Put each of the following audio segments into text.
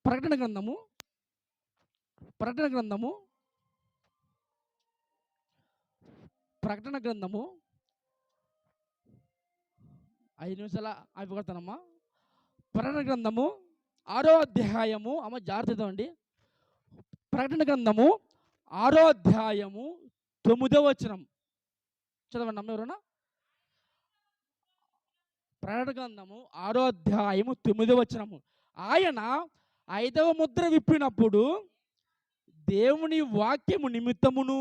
ప్రకటన గ్రంథము ప్రకటన గ్రంథము ప్రకటన గ్రంథము 5 నిమిషాల అయిపోతానమ్మా. ప్రకటన గ్రంథము 6వ అధ్యాయము అమ్మ జాగ్రత్త అండి. ప్రకటన గ్రంథము 6వ అధ్యాయము 9వ వచనం చదవండి అమ్మ ఎవరన్నా. ప్రకటన గ్రంథము 6వ అధ్యాయము 9వ వచనము. ఆయన 5వ ముద్ర విప్పినప్పుడు దేవుని వాక్యము నిమిత్తమును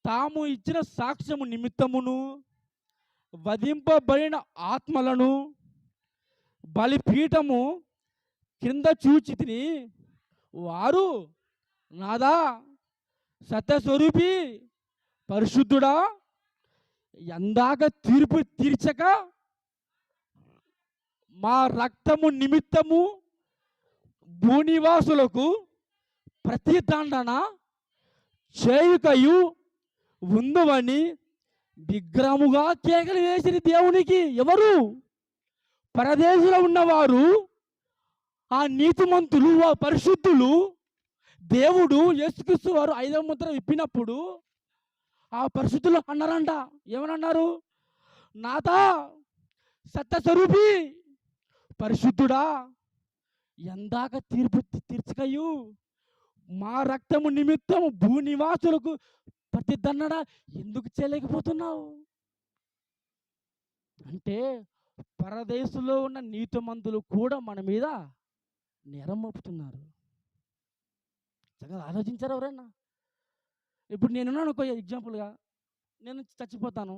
తాము ఇచ్చిన సాక్ష్యము నిమిత్తమును వధింపబడిన ఆత్మలను బలిపీఠము కింద చూచితిని. వారు నాదా సత్యస్వరూపి పరిశుద్ధుడా, ఎందాక తీర్పు తీర్చక మా రక్తము నిమిత్తము భూనివాసులకు ప్రతిదండన చేయుకయు ఉందవని విగ్రహముగా కేకలు వేసిన దేవునికి. ఎవరు? పరదేశంలో ఉన్నవారు, ఆ నీతిమంతులు, ఆ పరిశుద్ధులు. దేవుడు యేసుక్రీస్తు వారు 5వ ముద్ర విప్పినప్పుడు ఆ పరిశుద్ధులు అన్నారంట. ఏమన్నారు? నాథా సత్యస్వరూపి పరిశుద్ధుడా, ఎందాక తీర్పు తీర్చకయు మా రక్తము నిమిత్తము భూనివాసులకు ప్రతిదండన ఎందుకు చేయలేకపోతున్నావు అంటే, పరదేశంలో ఉన్న నీతిమంతులు కూడా మన మీద నేరం మోపుతున్నారు. చక్కగా ఆలోచించారు ఎవరైనా? ఇప్పుడు నేనున్నాను అనుకో, ఎగ్జాంపుల్గా నేను చచ్చిపోతాను.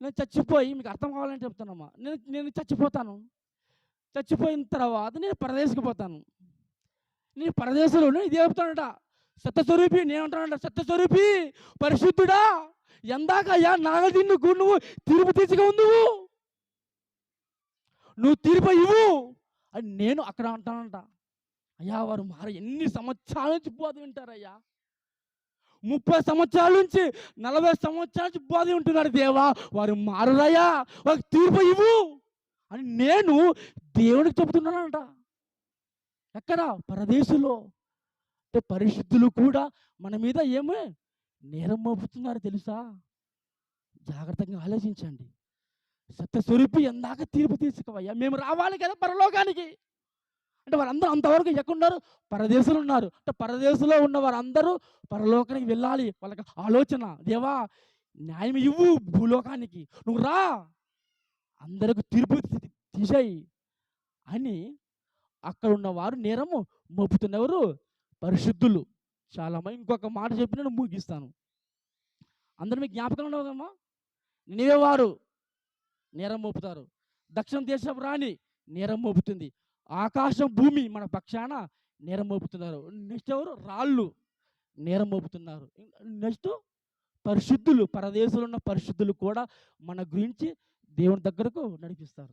నేను చచ్చిపోయి, మీకు అర్థం కావాలని చెప్తానమ్మా, నేను చచ్చిపోతాను. చచ్చిపోయిన తర్వాత నేను పరదేశకు పోతాను. నేను పరదేశంలో ఇది చెప్తానట, సత్యస్వరూపి. నేనంటానంట, సత్యస్వరూపి పరిశుద్ధుడా, ఎందాకయ్యా నాగదిన్నుకు నువ్వు తీర్పు తీర్చగా నువ్వు తీర్పు ఇవ్వు అని నేను అక్కడ అంటానంట. అయ్యా వారు ఎన్ని సంవత్సరాల నుంచి బోధ వింటారయ్యా, 30 సంవత్సరాల నుంచి 40 సంవత్సరాల నుంచి బోధ ఉంటున్నారు. దేవా వారు మారరయ్యా, వారికి తీర్పు ఇవ్వు అని నేను దేవునికి చెబుతున్నానంట. ఎక్కడ? పరదేశంలో. అంటే పరిశుద్ధులు కూడా మన మీద ఏమో నేరం మోపుతున్నారు తెలుసా? జాగ్రత్తగా ఆలోచించండి. సత్యస్వరూపి ఎందాక తీర్పు తీసుకోవయ్యా, మేము రావాలి కదా పరలోకానికి. అంటే వాళ్ళందరూ అంతవరకు ఎక్కడున్నారు? పరదేశంలో ఉన్నారు. అంటే పరదేశంలో ఉన్న వారందరూ పరలోకానికి వెళ్ళాలి. వాళ్ళకి ఆలోచన, దేవా న్యాయం ఇవ్వు భూలోకానికి, నువ్వు రా, అందరికి తీర్పు తీసేయి అని అక్కడ ఉన్నవారు నేరము మోపుతున్నవారు పరిశుద్ధులు. చాలా మంది. ఇంకొక మాట చెప్పి నేను ముగిస్తాను. అందరూ మీకు జ్ఞాపకం ఉండవు కదమ్మా. నినివే వారు నేరం మోపుతారు. దక్షిణ దేశం రాణి నేరం మోపుతుంది. ఆకాశం భూమి మన పక్షాన నేరం మోపుతున్నారు. నెక్స్ట్ ఎవరు? రాళ్ళు నేరం మోపుతున్నారు. నెక్స్ట్ పరిశుద్ధులు, పరదేశంలో ఉన్న పరిశుద్ధులు కూడా మన గురించి దేవుని దగ్గరకు నడిపిస్తారు.